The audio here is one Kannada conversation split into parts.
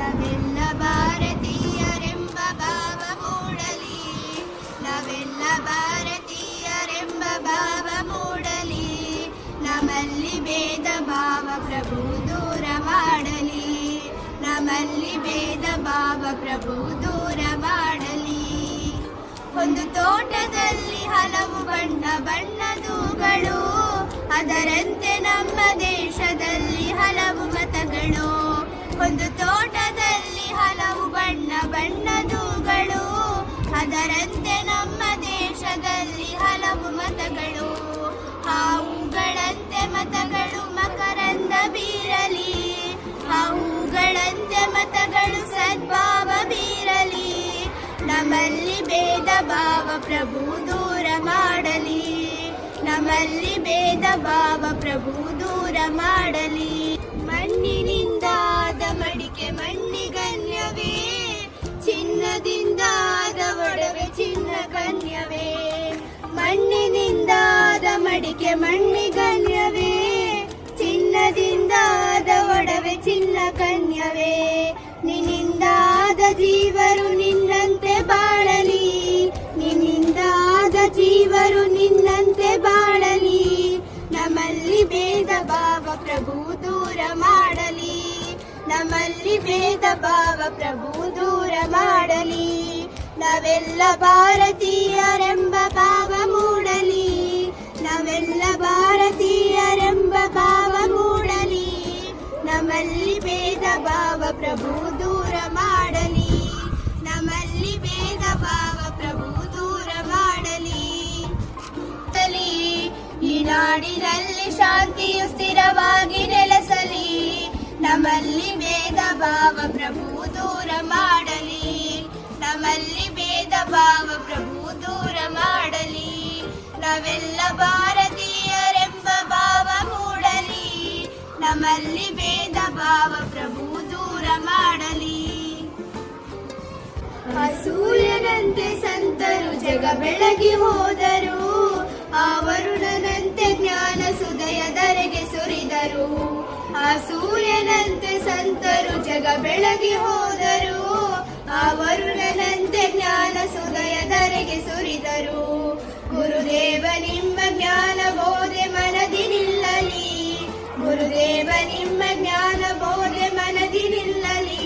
ನಾವೆಲ್ಲ ಭಾರತೀಯರೆಂಬ ಭಾವ ಮೂಡಲಿ, ನಾವೆಲ್ಲ ಭಾರತೀಯರೆಂಬ ಭಾವ ಮೂಡಲಿ. ನಮ್ಮಲ್ಲಿ ಭೇದ ಭಾವ ಪ್ರಭು ದೂರ ಮಾಡಲಿ, ನಮ್ಮಲ್ಲಿ ಭೇದ ಭಾವ ಪ್ರಭು ದೂರ ಮಾಡಲಿ. ಒಂದು ತೋಟದಲ್ಲಿ ಹಲವು ಬಣ್ಣ ಬಣ್ಣದೂಗಳು, ಅದರಂತೆ ನಮ್ಮ ದೇಶದಲ್ಲಿ ಹಲವು ಮತಗಳು. ಒಂದು ತೋಟದಲ್ಲಿ ಹಲವು ಬಣ್ಣ ಬಣ್ಣದೂಗಳು, ಅದರಂತೆ ನಮ್ಮ ದೇಶದಲ್ಲಿ ಹಲವು ಮತಗಳು. ಹಾವುಗಳಂತೆ ಮತಗಳು ಮಕರಂದ ಬೀರಲಿ, ಹಾವುಗಳಂತೆ ಮತಗಳು ಸದ್ಭಾವ ಬೀರಲಿ. ನಮ್ಮಲ್ಲಿ ಭೇದ ಭಾವ ಪ್ರಭು ದೂರ ಮಾಡಲಿ, ನಮ್ಮಲ್ಲಿ ಭೇದ ಭಾವ ಪ್ರಭು ದೂರ ಮಾಡಲಿ. ಮಣ್ಣಿನಿಂದಾದ ಮಡಿಕೆ ಮಣ್ಣಿಗನ್ಯವೇ, ಚಿನ್ನದಿಂದಾದ ಒಡವೆ ಚಿನ್ನ ಕನ್ಯವೇ. ಮಣ್ಣಿನಿಂದಾದ ಮಡಿಕೆ ಮಣ್ಣಿಗನ್ಯವೇ, ಚಿನ್ನದಿಂದಾದ ಒಡವೆ ಚಿನ್ನ ಕನ್ಯವೇ. ನಿನ್ನಿಂದಾದ ಜೀವರು ನಿನ್ನಂತೆ ಬಾಳಲಿ, ನಿನ್ನಿಂದಾದ ಜೀವರು ನಿನ್ನಂತೆ ಬಾಳಲಿ. ನಮ್ಮಲ್ಲಿ ಭೇದ ಭಾವ ಪ್ರಭು ದೂರ ಮಾಡಲಿ, ನಮ್ಮಲ್ಲಿ ಭೇದ ಭಾವ ಪ್ರಭು ದೂರ ಮಾಡಲಿ. ನಾವೆಲ್ಲ ಭಾರತೀಯರೆಂಬ ಭಾವ ಮೂಡಲಿ, ನಾವೆಲ್ಲ ಭಾರತೀಯರೆಂಬ ಭಾವ ಮೂಡಲಿ. ನಮ್ಮಲ್ಲಿ ಭೇದ ಭಾವ ಪ್ರಭು ದೂರ ಮಾಡಲಿ, ನಮ್ಮಲ್ಲಿ ಭೇದ ಭಾವ ಪ್ರಭು ದೂರ ಮಾಡಲಿ. ಈ ನಾಡಿನಲ್ಲಿ ಶಾಂತಿಯು ಸ್ಥಿರವಾಗಿ ನೆಲೆಸಲಿ, ನಮ್ಮಲ್ಲಿ ಭೇದ ಭಾವ ಪ್ರಭು ದೂರ ಮಾಡಲಿ, ನಮ್ಮಲ್ಲಿ ಭೇದ ಭಾವ ಪ್ರಭು ದೂರ ಮಾಡಲಿ. ನಾವೆಲ್ಲ ಭಾರತೀಯರೆಂಬ ಭಾವ ಮೂಡಲಿ, ನಮ್ಮಲ್ಲಿ ಭೇದ ಭಾವ ಪ್ರಭು ದೂರ ಮಾಡಲಿ. ಸೂರ್ಯನಂತೆ ಸಂತರು ಜಗ ಬೆಳಗಿ ಹೋದರು, ಆ ವರುಣನಂತೆ ಜ್ಞಾನ ಸುದಯದರೆಗೆ ಸುರಿದರು. ಆ ಸೂರ್ಯನಂತೆ ಸಂತರು ಜಗ ಬೆಳಗಿ ಹೋದರು, ಆ ವರುಣನಂತೆ ಜ್ಞಾನ ಸುದಯದರೆಗೆ ಸುರಿದರು. ಗುರುದೇವ ನಿಮ್ಮ ಜ್ಞಾನ ಬೋಧೆ ಮನದಿ ನಿಲ್ಲಲಿ, ಗುರುದೇವ ನಿಮ್ಮ ಜ್ಞಾನ ಬೋಧೆ ಮನದಿ ನಿಲ್ಲಲಿ.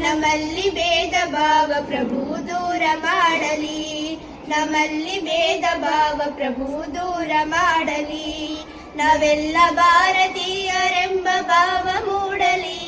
ನಮ್ಮಲ್ಲಿ ಭೇದ ಭಾವ ಪ್ರಭು ದೂರ ಮಾಡಲಿ, ನಮ್ಮಲ್ಲಿ ಭೇದ ಭಾವ ಪ್ರಭು ದೂರ ಮಾಡಲಿ. ನಾವೆಲ್ಲ ಭಾರತೀಯರೆಂಬ ಭಾವ ಮೂಡಲಿ,